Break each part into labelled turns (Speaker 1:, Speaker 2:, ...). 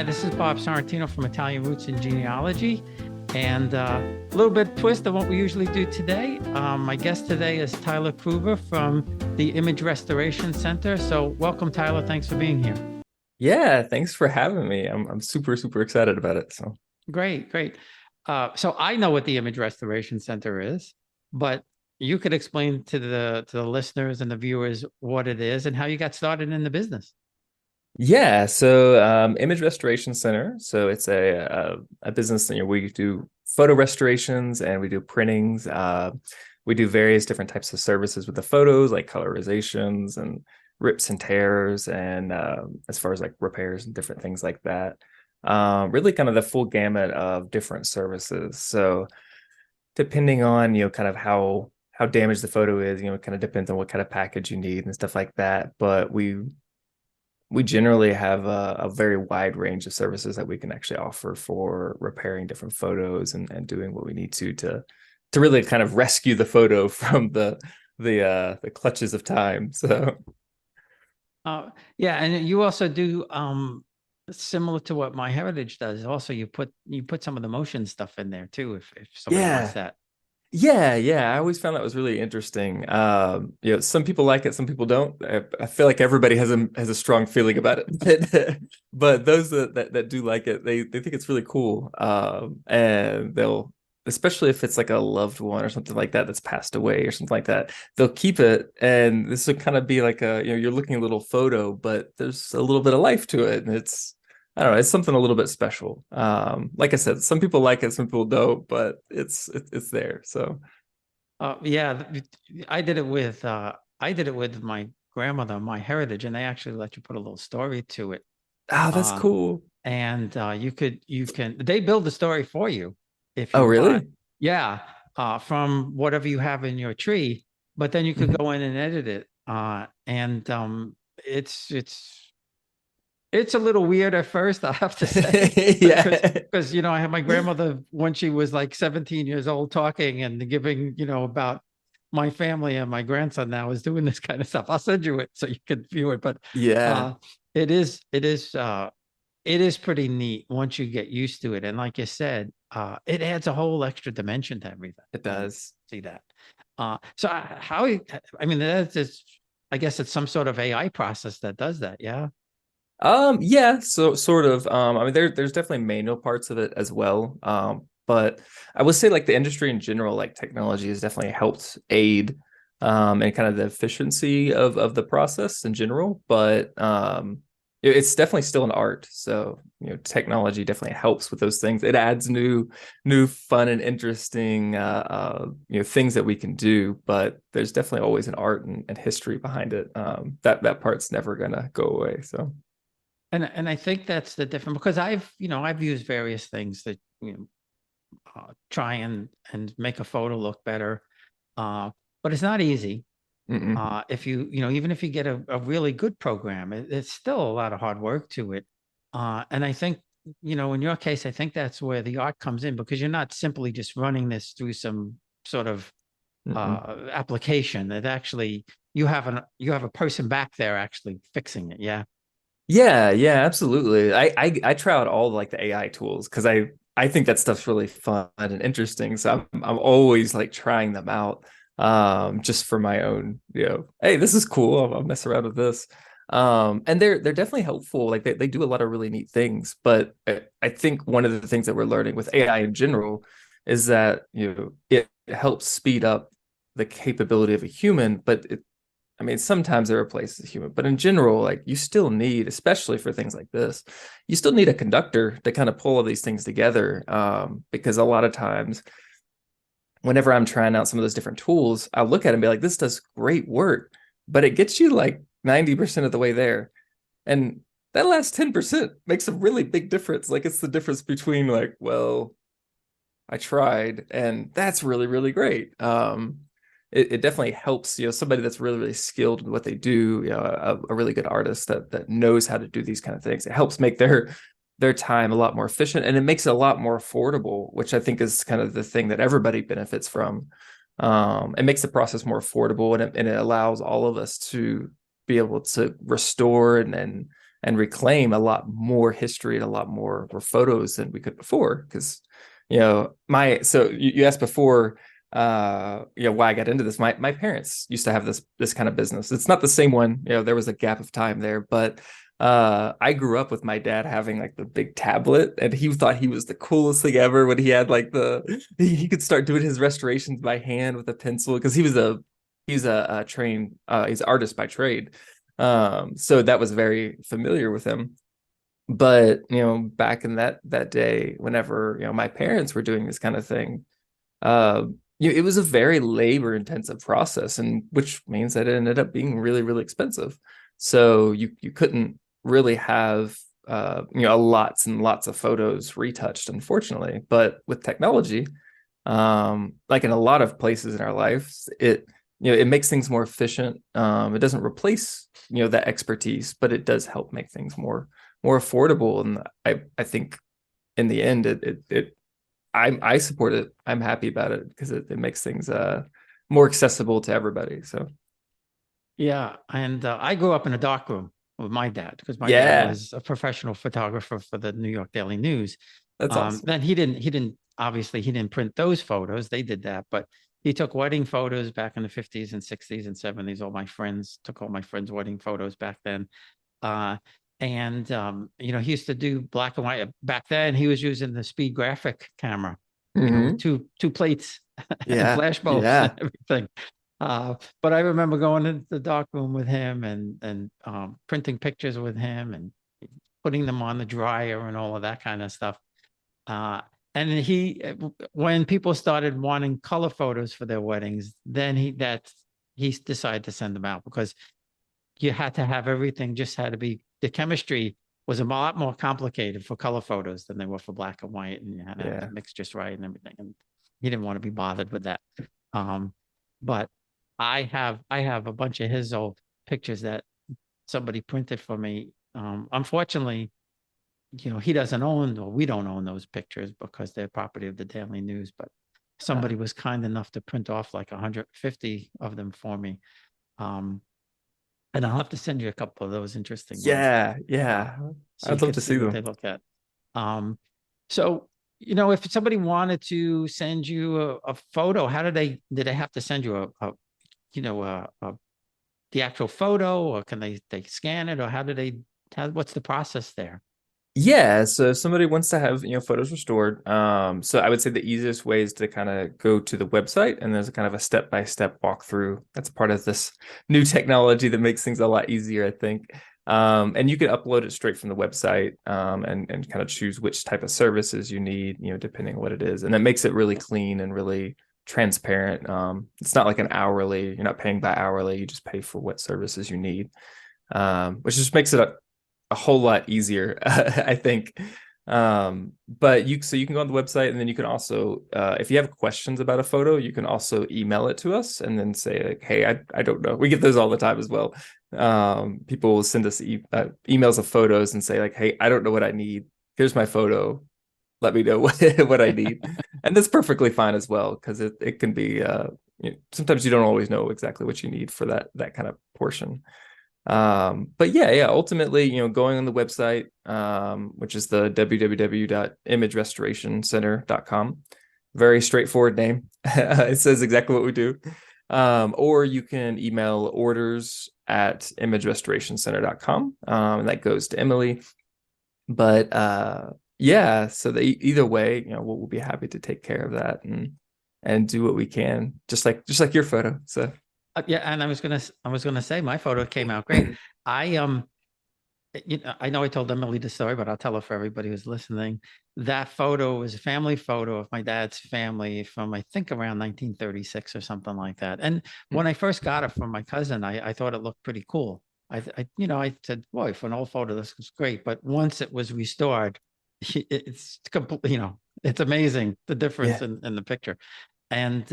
Speaker 1: This is Bob Sorrentino from Italian Roots and Genealogy, and a little bit twist of what we usually do today. My guest today is Tyler Kruger from the Image Restoration Center. So welcome, Tyler. Thanks for being here.
Speaker 2: Yeah, thanks for having me. I'm super, super excited about it. So
Speaker 1: Great, great. So I know what the Image Restoration Center is, but you could explain to the listeners and the viewers what it is and how you got started in the business.
Speaker 2: yeah, so Image Restoration Center. So it's a business, we do photo restorations and we do printings. We do various different types of services with the photos, like colorizations and rips and tears, and as far as like repairs and different things like that. Really kind of the full gamut of different services. So depending on, kind of how damaged the photo is, it kind of depends on what kind of package you need and stuff like that. But we generally have a very wide range of services that we can actually offer for repairing different photos and doing what we need to really kind of rescue the photo from the clutches of time. So
Speaker 1: Yeah, and you also do similar to what MyHeritage does. Also, you put some of the motion stuff in there too, if somebody wants
Speaker 2: yeah.
Speaker 1: that.
Speaker 2: Yeah. I always found that was really interesting. Some people like it, some people don't. I feel like everybody has a strong feeling about it, but those that do like it, they think it's really cool. And they'll, especially if it's like a loved one or something like that that's passed away or something like that, they'll keep it. And this would kind of be like you're looking at a little photo, but there's a little bit of life to it, and I don't know, it's something a little bit special. Like I said, some people like it, some people don't, but it's there. So,
Speaker 1: Yeah, I did it with my grandmother, MyHeritage, and they actually let you put a little story to it.
Speaker 2: oh, that's
Speaker 1: Uh,
Speaker 2: cool.
Speaker 1: and you can they build the story for you if
Speaker 2: Oh,
Speaker 1: you want.
Speaker 2: really?
Speaker 1: Yeah, from whatever you have in your tree, but then you could
Speaker 2: Mhm.
Speaker 1: go in and edit it. And it's It's a little weird at first, I have to say, because
Speaker 2: Yeah.
Speaker 1: I had my grandmother when she was like 17 years old talking and giving, about my family, and my grandson now is doing this kind of stuff. I'll send you it so you can view it. But
Speaker 2: Yeah,
Speaker 1: uh it is pretty neat once you get used to it. And like you said, it adds a whole extra dimension to everything
Speaker 2: it
Speaker 1: when you
Speaker 2: does.
Speaker 1: see that. I mean, that's just, I guess it's some sort of AI process that does that, yeah.
Speaker 2: Yeah, so sort of. I mean, there's definitely manual parts of it as well. But I would say like the industry in general, like technology has definitely helped aid and kind of the efficiency of the process in general. But it's definitely still an art. So, technology definitely helps with those things. It adds new fun and interesting things that we can do, but there's definitely always an art and history behind it. That part's never gonna go away. So
Speaker 1: And I think that's the difference, because I've used various things that try and make a photo look better, uh, but it's not easy.
Speaker 2: mm-mm.
Speaker 1: If even if you get a really good program, it's still a lot of hard work to it. And I think, in your case, I think that's where the art comes in, because you're not simply just running this through some sort of
Speaker 2: Mm-mm.
Speaker 1: application. That actually you have a person back there actually fixing it. Yeah.
Speaker 2: Yeah, absolutely. I try out all like the AI tools because I think that stuff's really fun and interesting. So I'm always like trying them out, just for my own, hey, this is cool. I'll mess around with this. And they're definitely helpful. Like they do a lot of really neat things. But I think one of the things that we're learning with AI in general is that it helps speed up the capability of a human, but I mean, sometimes it replaces human, but in general, like you still need, especially for things like this, you still need a conductor to kind of pull all these things together. Because a lot of times, whenever I'm trying out some of those different tools, I'll look at it and be like, this does great work, but it gets you like 90% of the way there. And that last 10% makes a really big difference. Like it's the difference between like, well, I tried, and that's really, really great. It definitely helps, somebody that's really, really skilled in what they do, a really good artist that knows how to do these kind of things. It helps make their time a lot more efficient, and it makes it a lot more affordable, which I think is kind of the thing that everybody benefits from. It makes the process more affordable, and it allows all of us to be able to restore and and reclaim a lot more history and a lot more photos than we could before. Because, you asked before, why I got into this. My parents used to have this kind of business. It's not the same one. There was a gap of time there, but I grew up with my dad having like the big tablet, and he thought he was the coolest thing ever when he had like he could start doing his restorations by hand with a pencil, because he's a trained he's an artist by trade. So that was very familiar with him. But back in that day, whenever my parents were doing this kind of thing, uh, it was a very labor intensive process, and which means that it ended up being really, really expensive. So you couldn't really have lots and lots of photos retouched, unfortunately. But with technology, like in a lot of places in our lives, it makes things more efficient. It doesn't replace that expertise, but it does help make things more affordable. And I think in the end, I support it. I'm happy about it because it makes things more accessible to everybody. So
Speaker 1: Yeah, and I grew up in a darkroom with my dad because my dad
Speaker 2: yeah,
Speaker 1: was a professional photographer for the New York Daily News.
Speaker 2: that's awesome.
Speaker 1: Then he didn't obviously he didn't print those photos. They did that, but he took wedding photos back in the 50s and 60s and 70s. All my friends' wedding photos back then. Uh, and he used to do black and white back then. He was using the speed graphic camera, with
Speaker 2: Hmm.
Speaker 1: two plates and
Speaker 2: Yeah,
Speaker 1: flash bulbs and
Speaker 2: yeah,
Speaker 1: everything. But I remember going into the dark room with him and printing pictures with him and putting them on the dryer and all of that kind of stuff. Uh, and when people started wanting color photos for their weddings, then he decided to send them out because you had to have everything just had to be the chemistry was a lot more complicated for color photos than they were for black and white, and you had to have
Speaker 2: yeah.
Speaker 1: it mixed just right and everything. And he didn't want to be bothered with that. Um, but I have a bunch of his old pictures that somebody printed for me. Unfortunately, he doesn't own or we don't own those pictures because they're property of the Daily News. But
Speaker 2: Uh,
Speaker 1: somebody was kind enough to print off like 150 of them for me. Um, and I'll have to send you a couple of those interesting ones.
Speaker 2: yeah,
Speaker 1: Uh,
Speaker 2: yeah.
Speaker 1: so you
Speaker 2: I'd love
Speaker 1: could
Speaker 2: to
Speaker 1: see
Speaker 2: see
Speaker 1: what they
Speaker 2: them.
Speaker 1: look at. Um, so if somebody wanted to send you a photo, how did they have to send you the actual photo, or can they scan it, or what's the process there?
Speaker 2: Yeah, so if somebody wants to have, photos restored, so I would say the easiest way is to kind of go to the website, and there's a kind of a step-by-step walkthrough. That's part of this new technology that makes things a lot easier, I think. And you can upload it straight from the website, and kind of choose which type of services you need, depending on what it is. And that makes it really clean and really transparent. It's not like you're not paying by hourly, you just pay for what services you need. Which just makes it a whole lot easier, I think. But you can go on the website, and then you can also, if you have questions about a photo, you can also email it to us and then say like, hey, I don't know. We get those all the time as well. People will send us emails of photos and say like, hey, I don't know what I need. Here's my photo. Let me know what I need. And that's perfectly fine as well, because it can be sometimes you don't always know exactly what you need for that kind of portion. But yeah, ultimately, going on the website, which is the www.imagerestorationcenter.com. Very straightforward name. It says exactly what we do. Or you can email orders@imagerestorationcenter.com. And that goes to Emily. But yeah, so either way, we'll be happy to take care of that and do what we can, just like your photo. So
Speaker 1: Yeah, and I was gonna say my photo came out great. I I know I told Emily the story, but I'll tell her for everybody who's listening. That photo was a family photo of my dad's family from I think around 1936 or something like that. And when I first got it from my cousin, I thought it looked pretty cool. I said, boy, for an old photo, this was great. But once it was restored, it's complete, it's amazing the difference
Speaker 2: yeah.
Speaker 1: in the picture. And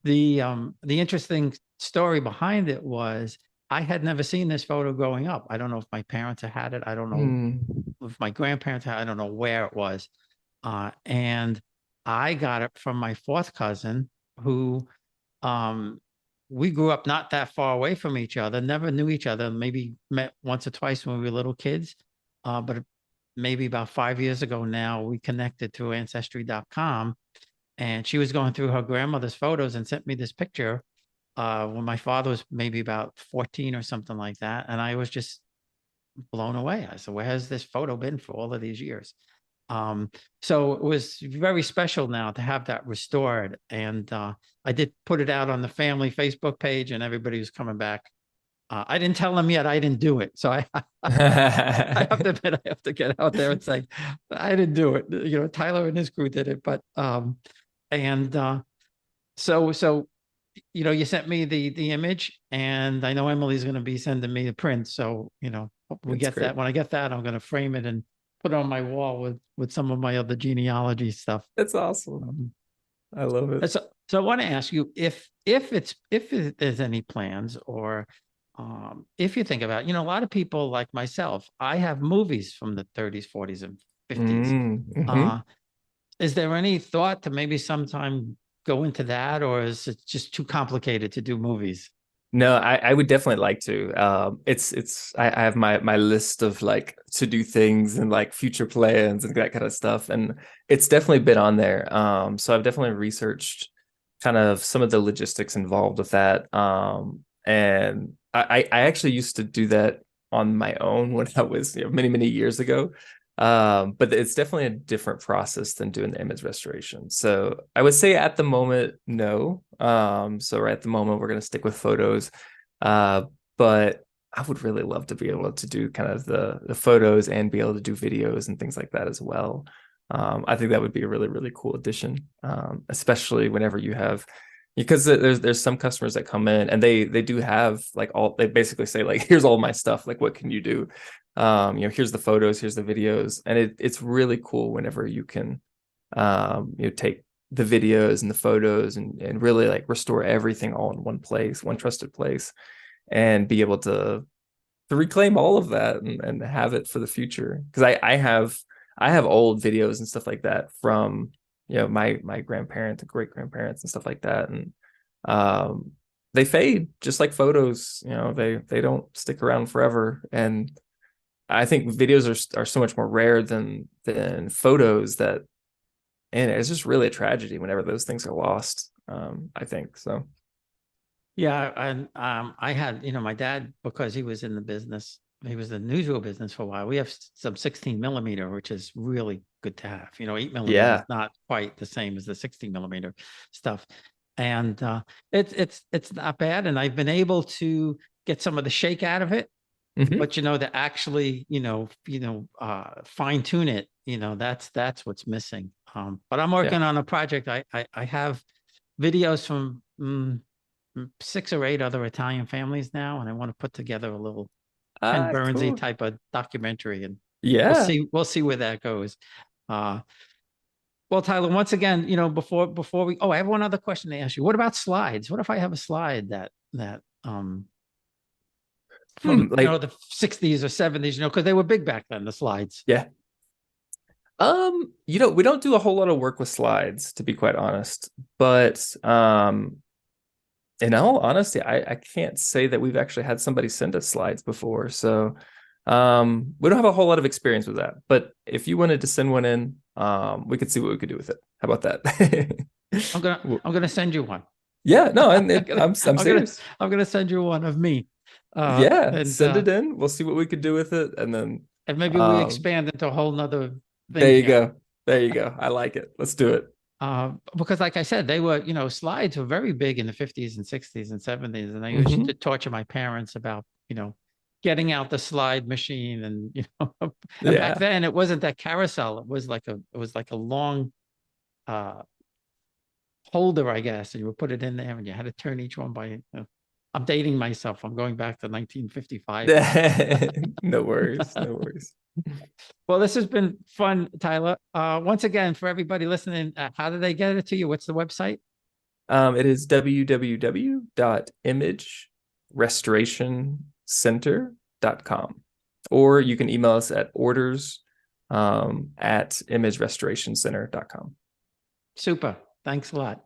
Speaker 1: the interesting story behind it was I had never seen this photo growing up. I don't know if my parents had it. I don't know
Speaker 2: Hmm.
Speaker 1: if my grandparents had. I don't know where it was. And I got it from my fourth cousin, who um, we grew up not that far away from each other, never knew each other, maybe met once or twice when we were little kids. But maybe about 5 years ago now, we connected through ancestry.com, and she was going through her grandmother's photos and sent me this picture when my father was maybe about 14 or something like that. And I was just blown away. I said, where has this photo been for all of these years? So it was very special now to have that restored. And I did put it out on the family Facebook page, and everybody was coming back. I didn't tell them yet I didn't do it. So I have to admit, I have to get out there and say, I didn't do it. You know, Tyler and his crew did it. But so you know, you sent me the image, and I know Emily's going to be sending me the print. So, you know, we
Speaker 2: That's
Speaker 1: get
Speaker 2: great.
Speaker 1: that. When I get that, I'm going to frame it and put it on my wall with some of my other genealogy stuff.
Speaker 2: That's awesome. I love it.
Speaker 1: So I want to ask you if there's any plans, or if you think about, you know, a lot of people like myself, I have movies from the 30s, 40s, and 50s.
Speaker 2: Mm-hmm.
Speaker 1: Is there any thought to maybe sometime go into that, or is it just too complicated to do movies?
Speaker 2: No, I would definitely like to. I have my list of like to do things and like future plans and that kind of stuff, and it's definitely been on there. So I've definitely researched kind of some of the logistics involved with that. And I actually used to do that on my own when I was, you know, many years ago. But it's definitely a different process than doing the image restoration. So I would say at the moment, no. So right at the moment, we're going to stick with photos. But I would really love to be able to do kind of the photos and be able to do videos and things like that as well. I think that would be a really cool addition, especially whenever you have, because there's some customers that come in and they do have like they basically say like, here's all my stuff, like what can you do? You know, here's the photos, here's the videos, and it's really cool whenever you can you know, take the videos and the photos and really like restore everything all in one place, one trusted place, and be able to reclaim all of that and have it for the future. Because I have old videos and stuff like that from, you know, my grandparents and great grandparents and stuff like that, and they fade just like photos. You know, they don't stick around forever, and I think videos are so much more rare than photos that, and it's just really a tragedy whenever those things are lost. I think so.
Speaker 1: Yeah, and I had, you know, my dad, because he was in the business, he was in the newsreel business for a while. We have some 16 millimeter, which is really good to have. You know, 8 millimeter is
Speaker 2: Yeah.
Speaker 1: not quite the same as the 16 millimeter stuff, and it's not bad. And I've been able to get some of the shake out of it,
Speaker 2: Mm-hmm.
Speaker 1: but you know, to actually, fine tune it, you know, that's what's missing. But I'm
Speaker 2: Yeah.
Speaker 1: working on a project. I have videos from 6 or 8 other Italian families now, and I want to put together a little Ken Burnsy
Speaker 2: Cool.
Speaker 1: type of documentary, and
Speaker 2: Yeah.
Speaker 1: we'll see where that goes. Uh, well, Tyler, once again, you know, before we, I have one other question to ask you. What about slides? What if I have a slide that from, you know,
Speaker 2: Like,
Speaker 1: the 60s or 70s, you know, because they were big back then, the slides.
Speaker 2: yeah. You know, we don't do a whole lot of work with slides, to be quite honest, but in all honesty, I can't say that we've actually had somebody send us slides before. So we don't have a whole lot of experience with that. But if you wanted to send one in, we could see what we could do with it. How about that?
Speaker 1: I'm gonna send you one.
Speaker 2: Yeah, no, and I'm
Speaker 1: I'm
Speaker 2: serious.
Speaker 1: I'm gonna send you one of me.
Speaker 2: Yeah,
Speaker 1: And
Speaker 2: send it in. We'll see what we could do with it, and then
Speaker 1: maybe we expand into a whole nother
Speaker 2: there
Speaker 1: thing
Speaker 2: you
Speaker 1: here.
Speaker 2: go. There you go. I like it. Let's do it.
Speaker 1: Because like I said, they were, you know, slides were very big in the 50s and 60s and 70s. And I used
Speaker 2: Hmm.
Speaker 1: to torture my parents about, you know, getting out the slide machine, and, you know, and back
Speaker 2: Yeah.
Speaker 1: then it wasn't that carousel. It was like a long holder, I guess. And you would put it in there and you had to turn each one by, I'm dating myself. I'm going back to 1955.
Speaker 2: No worries. No worries.
Speaker 1: Well, this has been fun, Tyler. Once again, for everybody listening, how do they get it to you? What's the website?
Speaker 2: It is www.imagerestorationcenter.com, or you can email us at orders at imagerestorationcenter.com.
Speaker 1: Super. Thanks a lot.